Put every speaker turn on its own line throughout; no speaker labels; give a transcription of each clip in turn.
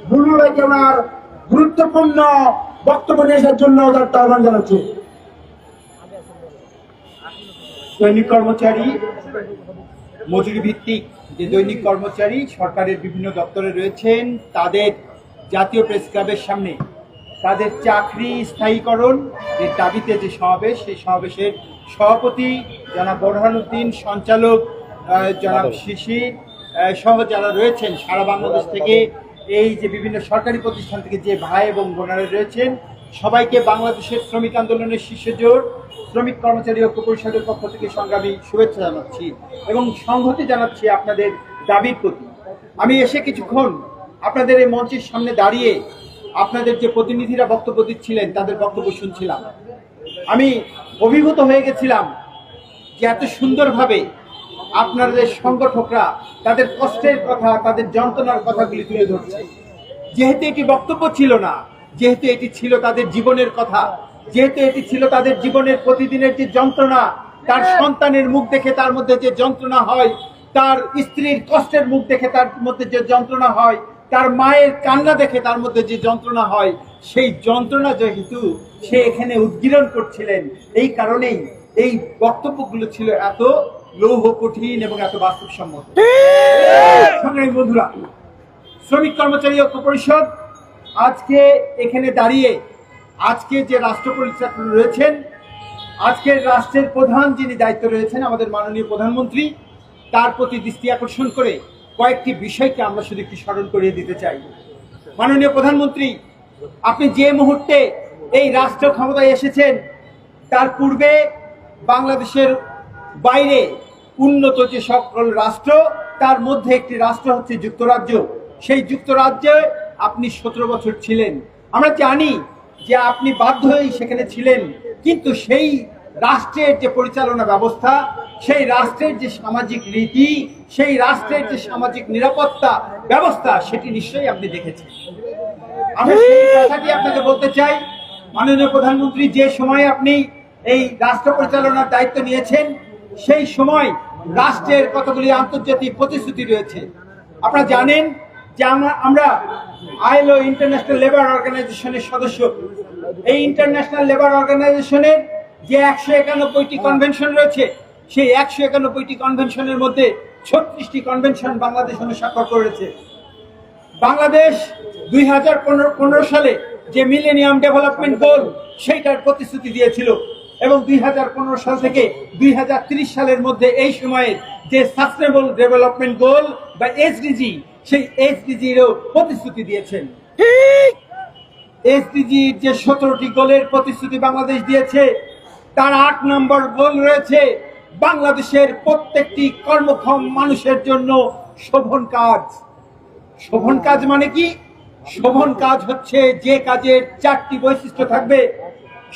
Blue ভাইকে আমার গুরুত্বপূর্ণ বক্তব্য নিয়ে আসার জন্য তার আহ্বান জানাচ্ছি।
দৈনিক কর্মচারী, মজুরি ভিত্তিক যে দৈনিক কর্মচারী সরকারের বিভিন্ন দপ্তরে রয়েছেন, তাদের জাতীয় প্রেস ক্লাবের সামনে তাদের চাকরি স্থায়ীকরণ এর দাবিতে যে সমাবেশ, সেই সমাবেশের সভাপতি জনাব বোরহানউদ্দিন, সঞ্চালক জনাব শিশির সহ যারা রয়েছেন সারা বাংলাদেশ থেকে, এই যে বিভিন্ন সরকারি প্রতিষ্ঠান থেকে যে ভাই এবং বোনেরা রয়েছেন, সবাইকে বাংলাদেশের শ্রমিক আন্দোলনের শীর্ষ জোট শ্রমিক কর্মচারী ঐক্য পরিষদের পক্ষ থেকে সংগ্রামী শুভেচ্ছা জানাচ্ছি এবং সংহতি জানাচ্ছি আপনাদের দাবির প্রতি। আমি এসে কিছুক্ষণ আপনাদের এই মঞ্চের সামনে দাঁড়িয়ে আপনাদের যে প্রতিনিধিরা বক্তব্য দিচ্ছিলেন তাদের বক্তব্য শুনছিলাম। আমি অভিভূত হয়ে গেছিলাম যে এত সুন্দরভাবে আপনাদের সংগঠকরা তাদের কষ্টের কথা, তাদের যন্ত্রণার কথাগুলি তুলে ধরছে। যেহেতু এটি বক্তব্য ছিল না, যেহেতু এটি ছিল তাদের জীবনের কথা, যেহেতু এটি ছিল তাদের জীবনের প্রতিদিনের যে যন্ত্রণা, তার সন্তানের মুখ দেখে তার মধ্যে যে যন্ত্রণা হয়, তার স্ত্রীর কষ্টের মুখ দেখে তার মধ্যে যে যন্ত্রণা হয়, তার মায়ের কান্না দেখে তার মধ্যে যে যন্ত্রণা হয়, সেই যন্ত্রণা যেহেতু সে এখানে উদ্গীরণ করছিলেন, এই কারণেই এই বক্তব্যগুলো ছিল এত লৌহ কঠিন এবং এত বাস্তবসম্মত। সংগ্রামী বন্ধুরা, শ্রমিক কর্মচারী ঐক্য পরিষদ আজকে এখানে দাঁড়িয়ে আজকে যে রাষ্ট্র পরিচালক রয়েছেন, আজকের রাষ্ট্রের প্রধান যিনি দায়িত্ব রয়েছেন আমাদের মাননীয় প্রধানমন্ত্রী, তার প্রতি দৃষ্টি আকর্ষণ করে কয়েকটি বিষয়কে আমরা শুধু একটু স্মরণ করিয়ে দিতে চাই। মাননীয় প্রধানমন্ত্রী, আপনি যে মুহূর্তে এই রাষ্ট্র ক্ষমতায় এসেছেন, তার পূর্বে বাংলাদেশের বাইরে উন্নত যে সকল রাষ্ট্র, তার মধ্যে একটি রাষ্ট্র হচ্ছে যুক্তরাজ্য। সেই যুক্তরাজ্যে আপনি 17 বছর ছিলেন। আমরা জানি যে আপনি বাধ্য হয়েই সেখানে ছিলেন, কিন্তু সেই রাষ্ট্রের যে পরিচালনা ব্যবস্থা, সেই রাষ্ট্রের যে সামাজিক রীতি, সেই রাষ্ট্রের যে সামাজিক নিরাপত্তা ব্যবস্থা, সেটি নিশ্চয়ই আপনি দেখেছেন। আমি সেই কথাটি আপনাকে বলতে চাই, মাননীয় প্রধানমন্ত্রী, যে সময় আপনি এই রাষ্ট্র পরিচালনার দায়িত্ব নিয়েছেন, সেই সময় রাষ্ট্রের কতগুলি আন্তর্জাতিক প্রতিশ্রুতি রয়েছে। আপনারা জানেন যে আমরা আইএলও ইন্টারন্যাশনাল লেবার অর্গানাইজেশনের সদস্য। এই ইন্টারন্যাশনাল লেবার অর্গানাইজেশনের যে 191টি কনভেনশন রয়েছে, সেই 191টি কনভেনশনের মধ্যে 36টি কনভেনশন বাংলাদেশ স্বাক্ষর করেছে। বাংলাদেশ 2015 সালে যে মিলেনিয়াম ডেভেলপমেন্ট গোল, সেইটার প্রতিশ্রুতি দিয়েছিল এবং 2015 সাল থেকে 2030 সালের মধ্যে এই সময়ে যে সাস্টেনেবল ডেভেলপমেন্ট গোল বা এসডিজি, সেই এসডিজিরও প্রতিশ্রুতি দিয়েছেন। এসডিজির যে 17টি গোলের প্রতিশ্রুতি বাংলাদেশ দিয়েছে, তার 8 নম্বর গোল রয়েছে বাংলাদেশের প্রত্যেকটি কর্মক্ষম মানুষের জন্য শোভন কাজ। শোভন কাজ মানে কি? শোভন কাজ হচ্ছে যে কাজের 4টি বৈশিষ্ট্য থাকবে।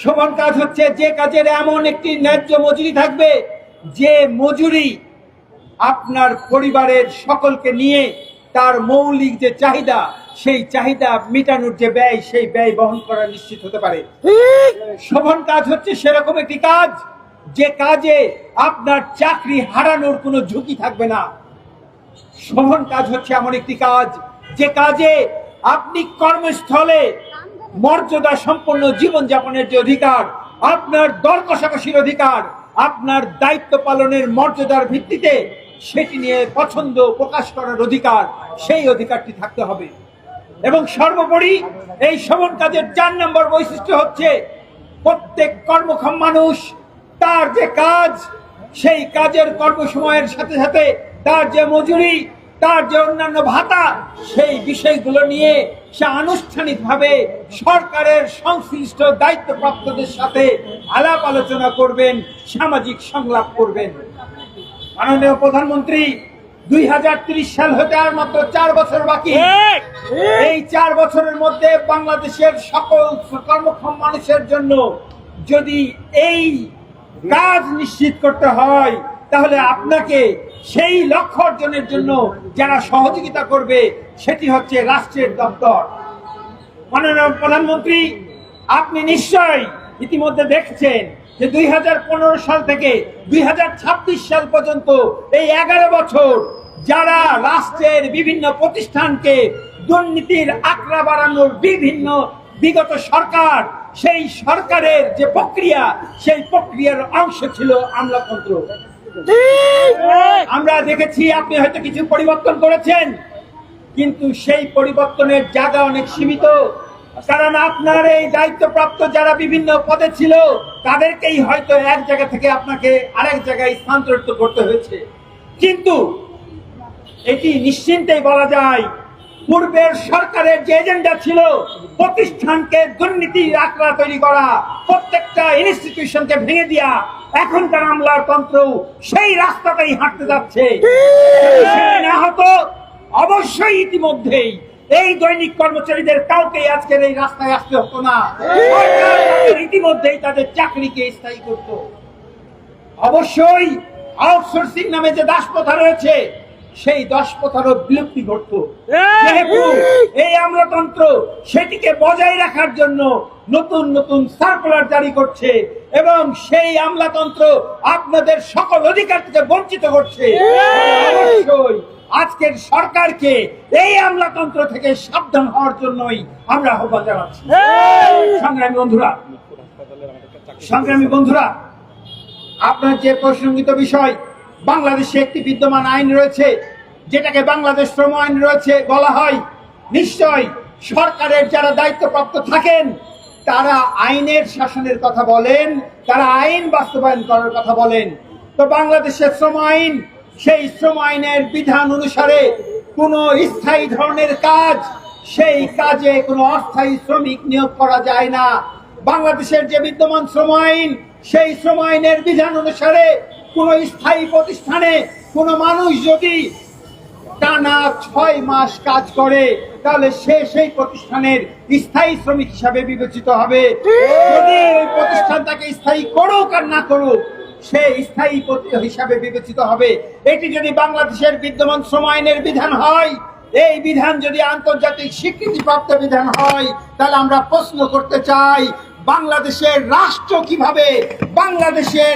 শোভন কাজ হচ্ছে যে কাজের এমন একটি ন্যায্য মজুরি থাকবে, যে মজুরি আপনার পরিবারের সকলকে নিয়ে তার মৌলিক যে চাহিদা, সেই চাহিদা মেটানোর যে ব্যয়, সেই ব্যয় বহন করা নিশ্চিত হতে পারে। শোভন কাজ হচ্ছে সেরকম একটি কাজ, যে কাজে আপনার চাকরি হারানোর কোনো ঝুঁকি থাকবে না। শোভন কাজ হচ্ছে এমন একটি কাজ, যে কাজে আপনি কর্মস্থলে মর্যাদা সম্পন্ন জীবনযাপনের যে অধিকার, আপনার দর কষাকষির অধিকার, আপনার দায়িত্ব পালনের মর্যাদার ভিত্তিতে সেটি নিয়ে পছন্দ প্রকাশ করার অধিকার, সেই অধিকারটি থাকতে হবে। এবং সর্বোপরি এই শোভন কাজের 4 নম্বর বৈশিষ্ট্য হচ্ছে প্রত্যেক কর্মক্ষম মানুষ তার যে কাজ, সেই কাজের কর্মসময়ের সাথে সাথে তার যে মজুরি, তার যে অন্যান্য ভাতা, সেই বিষয়গুলো নিয়ে সে আনুষ্ঠানিকভাবে সরকারের সংশ্লিষ্ট দায়িত্বপ্রাপ্তদের সাথে আলাপ আলোচনা করবেন, সামাজিক সংলাপ করবেন। মাননীয় প্রধানমন্ত্রী, 2030 সাল হতে আর মাত্র 4 বছর বাকি। এই 4 বছরের মধ্যে বাংলাদেশের সকল কর্মক্ষম মানুষের জন্য যদি এই কাজ নিশ্চিত করতে হয়, তাহলে আপনাকে সেই লক্ষ্য অর্জনের জন্য যারা সহযোগিতা করবে, সেটি হচ্ছে রাষ্ট্রের দপ্তর। মাননীয় প্রধানমন্ত্রী, আপনি নিশ্চয়ই ইতিমধ্যে দেখছেন যে 2015 সাল থেকে 2026 সাল পর্যন্ত এই 11 বছর যারা রাষ্ট্রের বিভিন্ন প্রতিষ্ঠানকে দুর্নীতির আঁকড়া বাড়ানোর বিভিন্ন বিগত সরকার, সেই সরকারের যে প্রক্রিয়া, সেই প্রক্রিয়ার অংশ ছিল আমলাতন্ত্র। আমরা দেখেছি আপনি হয়তো কিছু পরিবর্তন করেছেন, কিন্তু সেই পরিবর্তনের জায়গা অনেক সীমিত। কারণ আপনার এই দায়িত্বপ্রাপ্ত যারা বিভিন্ন পদে ছিল, তাদেরকেই হয়তো এক জায়গা থেকে আপনাকে আরেক জায়গায় স্থানান্তরিত করতে হয়েছে। কিন্তু এটি নিশ্চিন্তেই বলা যায়, পূর্বের সরকারের যে এজেন্ডা ছিল প্রতিষ্ঠানকে দুর্নীতির আঁকড়া তৈরি করা, প্রত্যেকটা ইনস্টিটিউশনকে ভেঙে দেওয়া, এখনকার আমলাতন্ত্র সেই রাস্তাতেই হাঁটতে যাচ্ছে। না হতো অবশ্যই ইতিমধ্যেই এই দৈনিক কর্মচারীদের কাউকে আজকের এই রাস্তায় আসতে হতো না। ইতিমধ্যেই তাদের চাকরিকে স্থায়ী করত। অবশ্যই আউটসোর্সিং নামে যে দাসপ্রথা রয়েছে, সেই দাসপ্রথারও বিলুপ্তি ঘটত। যেহেতু এই আমলাতন্ত্র সেটিকে বজায় রাখার জন্য নতুন নতুন সার্কুলার জারি করছে এবং সেই আমলাতন্ত্র আপনাদের সকল অধিকার থেকে বঞ্চিত করছে। অবশ্যই আজকের সরকারকে এই আমলাতন্ত্র থেকে সাবধান হওয়ার জন্যই আমরা আহ্বান জানাচ্ছি। সংগ্রামী বন্ধুরা, আপনার যে প্রসঙ্গিত বিষয়, বাংলাদেশে একটি বিদ্যমান আইন রয়েছে, যেটাকে বাংলাদেশ শ্রম আইন রয়েছে বলা হয়। নিশ্চয় সরকারের যারা দায়িত্বপ্রাপ্ত থাকেন, তারা আইনের শাসনের কথা বলেন, তারা আইন বাস্তবায়ন করার কথা বলেন। তো বাংলাদেশের শ্রম আইন, সেই শ্রম আইনের বিধান অনুসারে কোনো স্থায়ী ধরনের কাজ, সেই কাজে কোনো অস্থায়ী শ্রমিক নিয়োগ করা যায় না। বাংলাদেশের যে বিদ্যমান শ্রম আইন, সেই শ্রম আইনের বিধান অনুসারে কোনো স্থায়ী প্রতিষ্ঠানে কোনো মানুষ যদি টানা 6 মাস কাজ করে, তাহলে সে সেই প্রতিষ্ঠানের স্থায়ী শ্রমিক হিসাবে বিবেচিত হবে। যদি ওই প্রতিষ্ঠান তাকে স্থায়ী করুক আর না করুক, সে স্থায়ী হিসাবে বিবেচিত হবে। এটি যদি বাংলাদেশের বিদ্যমান শ্রম আইনের বিধান হয়, এই বিধান যদি আন্তর্জাতিক স্বীকৃতিপ্রাপ্ত বিধান হয়, তাহলে আমরা প্রশ্ন করতে চাই, বাংলাদেশের রাষ্ট্র কিভাবে বাংলাদেশের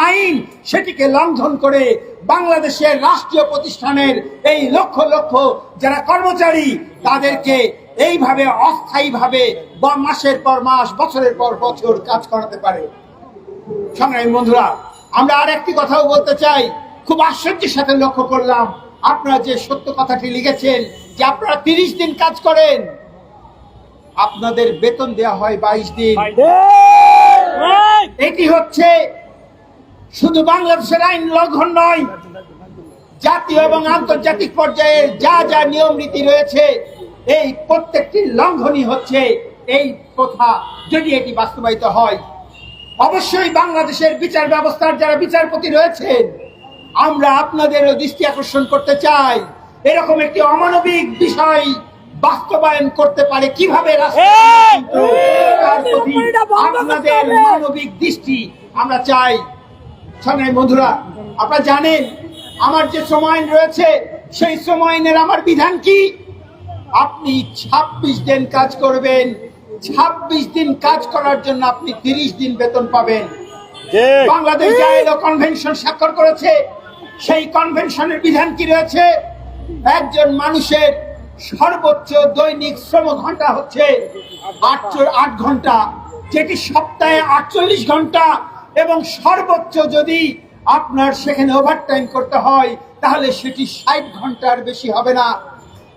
আইন সেটিকে লঙ্ঘন করে বাংলাদেশের রাষ্ট্রীয় প্রতিষ্ঠানের এই লক্ষ লক্ষ যারা কর্মচারী, তাদেরকে এইভাবে অস্থায়ীভাবে মাসের পর মাস, বছরের পর বছর কাজ করাতে পারে। সংগ্রামী বন্ধুরা, আমরা আর একটি কথাও বলতে চাই। খুব আশ্চর্যের সাথে লক্ষ্য করলাম, আপনারা যে সত্য কথাটি লিখেছেন যে আপনারা 30 দিন কাজ করেন, আপনাদের বেতন দেওয়া হয় 22 দিন। এটি হচ্ছে শুধু বাংলাদেশের আইন লঙ্ঘন নয়, জাতীয় এবং আন্তর্জাতিক পর্যায়ে যা যা নিয়ম নীতি রয়েছে, এই প্রত্যেকটি লঙ্ঘনই হচ্ছে এই প্রথা যদি এটি বাস্তবায়িত হয়। অবশ্যই বাংলাদেশের বিচার ব্যবস্থার যারা বিচারপতি রয়েছেন, আমরা আপনাদেরও দৃষ্টি আকর্ষণ করতে চাই, এরকম একটি অমানবিক বিষয় বাস্তবায়ন করতে পারে কিভাবে আপনাদের মানবিক দৃষ্টি আমরা চাই। সংগ্রামী বন্ধুরা, আপনারা জানেন আমার যে শ্রম আইন রয়েছে, সেই শ্রম আইনের আমার বিধান কি? আপনি 26 দিন কাজ করবেন, 26 দিন কাজ করার জন্য আপনি 30 দিন বেতন পাবেন। বাংলাদেশ আইএলও কনভেনশন স্বাক্ষর করেছে, সেই কনভেনশনের বিধান কি রয়েছে? একজন মানুষের সর্বোচ্চ দৈনিক শ্রম ঘন্টা হচ্ছে 8 ঘন্টা, যেটি সপ্তাহে 48 ঘন্টা, এবং সর্বোচ্চ যদি আপনার সেখানে ওভারটাইম করতে হয় তাহলে সেটি 60 ঘন্টার বেশি হবে না।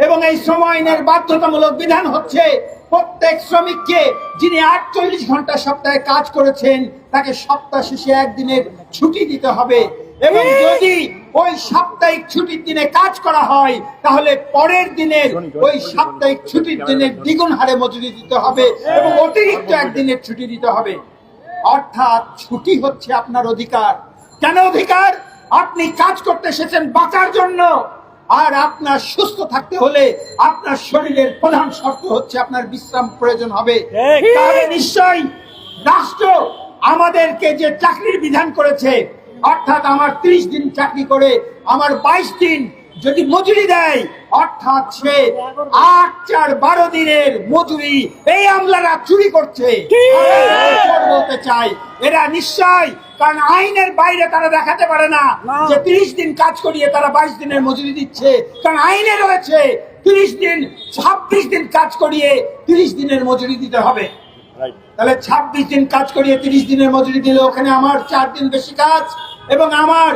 এবং এই শ্রম আইনের বাধ্যতামূলক বিধান হচ্ছে প্রত্যেক শ্রমিককে যিনি 48 ঘন্টা সপ্তাহে কাজ করেছেন, তাকে সপ্তাহ শেষে একদিনের ছুটি দিতে হবে। এবং যদি ওই সাপ্তাহিক ছুটির দিনে কাজ করা হয়, তাহলে পরের দিনের ওই সাপ্তাহিক ছুটির দিনের দ্বিগুণ হারে মজুরি দিতে হবে এবং অতিরিক্ত একদিনের ছুটি দিতে হবে। অর্থাৎ ছুটি হচ্ছে আপনার অধিকার। কেন অধিকার? আপনি কাজ করতে এসেছেন বাঁচার জন্য, আর আপনার সুস্থ থাকতে হলে আপনার শরীরের প্রধান শর্ত হচ্ছে আপনার বিশ্রাম প্রয়োজন হবে। তাহলে নিশ্চয়ই রাষ্ট্র আমাদেরকে যে চাকরির বিধান করেছে, অর্থাৎ আমার 30 দিন চাকরি করে আমার 22 দিন যদি মজুরি দেয়, অর্থাৎ সে 8-4-12 দিনের মজুরি এই আমলারা চুরি করছে। বলতে চাই এরা নিশ্চয়, কারণ আইনের বাইরে তারা দেখাতে পারে না যে 30 দিন কাজ করিয়ে তারা 22 দিনের মজুরি দিচ্ছে, কারণ আইনে রয়েছে
30 দিন 26 দিন কাজ করিয়ে 30 দিনের মজুরি দিতে হবে। তাহলে 26 দিন কাজ করিয়ে 30 দিনের মজুরি দিলে ওখানে আমার 4 দিন বেশি কাজ, এবং আমার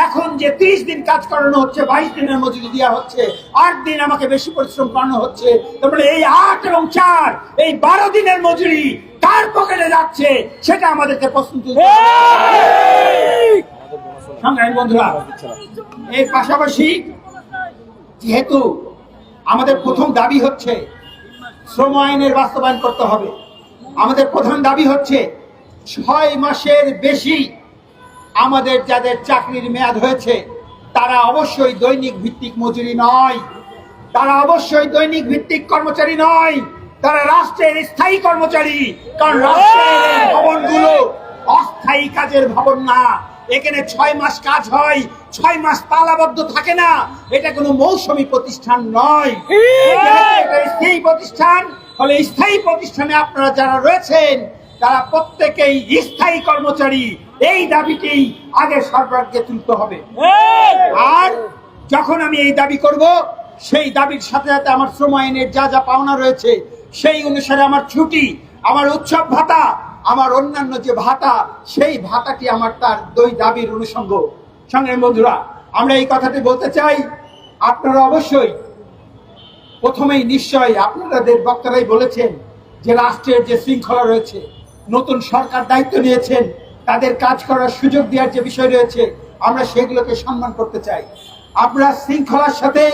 এখন যে 30 দিন কাজ করানো হচ্ছে 22 দিনের মজুরি দেওয়া হচ্ছে, 8 দিন আমাকে বেশি পরিশ্রম করানো হচ্ছে। তারপরে এই 8 এবং 4 এই 12 দিনের মজুরি কার পকেটে যাচ্ছে সেটা আমাদেরকে প্রশ্ন তুলতে হবে। সংগ্রামী বন্ধুরা, এর পাশাপাশি যেহেতু আমাদের প্রথম দাবি হচ্ছে শ্রম আইনের বাস্তবায়ন করতে হবে, আমাদের প্রধান দাবি হচ্ছে 6 মাসের বেশি আমাদের যাদের চাকরির মেয়াদ হয়েছে তারা অবশ্যই দৈনিক ভিত্তিক মজুরি নয়, তারা অবশ্যই দৈনিক ভিত্তিক কর্মচারী নয়, তারা রাষ্ট্রের স্থায়ী কর্মচারী। কারণ রাষ্ট্রের ভবনগুলো অস্থায়ী কাজের ভবন না, এখানে 6 মাস কাজ হয়, 6 মাস তালাবদ্ধ থাকে না। এটা কোনো মৌসুমী প্রতিষ্ঠান নয়, এটা স্থায়ী প্রতিষ্ঠান। ফলে স্থায়ী প্রতিষ্ঠানে আপনারা যারা রয়েছেন তারা প্রত্যেকেই স্থায়ী কর্মচারী। এই দাবিটি আগে সরকারকে তুলতে হবে। আর যখন আমি এই দাবি করব, সেই দাবির সাথে সাথে আমার শ্রম আইনের যা যা পাওনা রয়েছে সেই অনুসারে আমার ছুটি, আমার উৎসব ভাতা, আমার অন্যান্য যে ভাতা, সেই ভাতাটি আমার তার দুই দাবির অনুষঙ্গ। সংগ্রামী বন্ধুরা, আমরা এই কথাটি বলতে চাই, আপনারা অবশ্যই প্রথমেই নিশ্চয়ই আপনাদের বক্তারাই বলেছেন যে রাষ্ট্রের যে শৃঙ্খলা রয়েছে, নতুন সরকার দায়িত্ব নিয়েছেন, তাদের কাজ করার সুযোগ দেওয়ার যে বিষয় রয়েছে, আমরা সেগুলোকে সম্মান করতে চাই। আমরা শৃঙ্খলার সাথে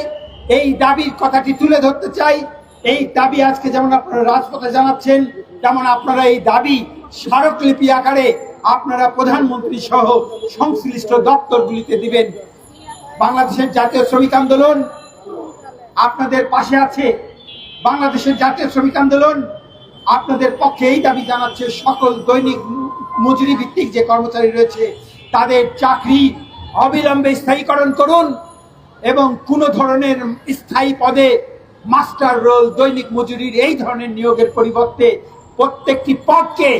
এই দাবির কথাটি তুলে ধরতে চাই। এই দাবি আজকে যেমন আপনারা রাজপথে জানাচ্ছেন, তেমন আপনারা এই দাবি স্মারকলিপি আকারে আপনারা প্রধানমন্ত্রী সহ সংশ্লিষ্ট দপ্তরগুলিতে দিবেন। বাংলাদেশের জাতীয় শ্রমিক আন্দোলন আপনাদের পাশে আছে। বাংলাদেশের জাতীয় শ্রমিক আন্দোলন আপনাদের পক্ষে এই দাবি জানাচ্ছে, সকল দৈনিক মজুরি ভিত্তিক যে কর্মচারী রয়েছে তাদের চাকরি অবিলম্বে স্থায়ীকরণ করুন, এবং কোনো ধরনের স্থায়ী পদে মাস্টার রোল, দৈনিক মজুরির এই ধরনের নিয়োগের পরিবর্তে প্রত্যেকটি পদকে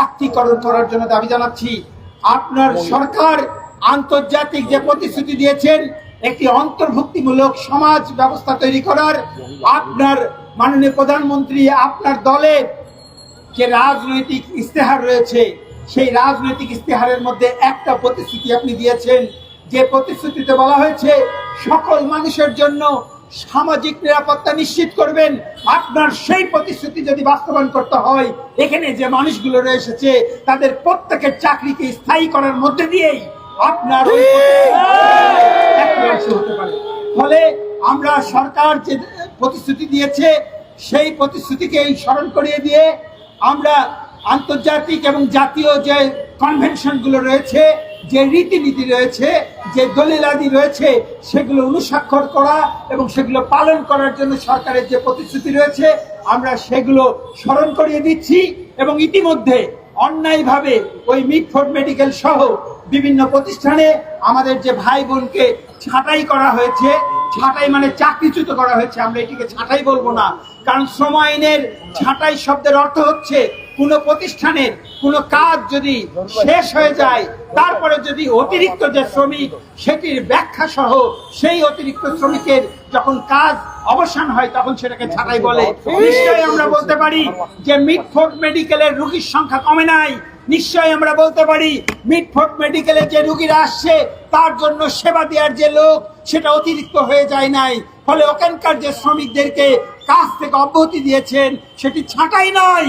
আত্মীকরণ করার জন্য দাবি জানাচ্ছি। আপনার সরকার আন্তর্জাতিক যে প্রতিশ্রুতি দিয়েছেন একটি অন্তর্ভুক্তিমূলক সমাজ ব্যবস্থা তৈরি করার, আপনার মাননীয় প্রধানমন্ত্রী আপনার দলের যে রাজনৈতিক ইস্তেহার রয়েছে সেই রাজনৈতিক ইস্তেহারের মধ্যে একটা প্রতিশ্রুতি আপনি দিয়েছেন, যে প্রতিশ্রুতিতে বলা হয়েছে সকল মানুষের জন্য সামাজিক নিরাপত্তা নিশ্চিত করবেন। আপনার সেই প্রতিশ্রুতি যদি বাস্তবায়ন করতে হয়, এখানে যে মানুষগুলো রয়েছে তাদের প্রত্যেকের চাকরিকে স্থায়ী করার মধ্যে দিয়েই আপনার হতে পারে। ফলে আমরা সরকার যে প্রতিশ্রুতি দিয়েছে সেই প্রতিশ্রুতিকে স্মরণ করিয়ে দিয়ে আমরা আন্তর্জাতিক এবং জাতীয় যে কনভেনশনগুলো রয়েছে, যে রীতিনীতি রয়েছে, যে দলিলাদি রয়েছে, সেগুলো অনুস্বাক্ষর করা এবং সেগুলো পালন করার জন্য সরকারের যে প্রতিশ্রুতি রয়েছে আমরা সেগুলো স্মরণ করিয়ে দিচ্ছি। এবং ইতিমধ্যে অন্যায়ভাবে ওই মিটফোর্ড মেডিকেল সহ বিভিন্ন প্রতিষ্ঠানে আমাদের যে ভাই বোনকে ছাঁটাই করা হয়েছে, ছাঁটাই মানে চাকরিচ্যুত করা হয়েছে, আমরা এটিকে ছাঁটাই বলবো না, কারণ শ্রম আইনের ছাঁটাই শব্দের অর্থ হচ্ছে কোনো প্রতিষ্ঠানের কোনো কাজ যদি শেষ হয়ে যায় তারপরে যদি অতিরিক্ত যে শ্রমিক সেটির ব্যাখ্যা সহ সেই অতিরিক্ত শ্রমিকের যখন কাজ অবসান হয় তখন সেটাকে ছাঁটাই বলে। নিশ্চয়ই আমরা বলতে পারি যে মিটফোর্ড মেডিকেলের রোগীর সংখ্যা কমে নাই, নিশ্চয়ই আমরা বলতে পারি মিটফোর্ড মেডিকেলে যে রোগীরা আসছে তার জন্য সেবা দেওয়ার যে লোক সেটা অতিরিক্ত হয়ে যায় নাই। ফলে ওখানকার যে শ্রমিকদেরকে কাজ থেকে অব্যাহতি দিয়েছেন সেটি ছাঁটাই নয়,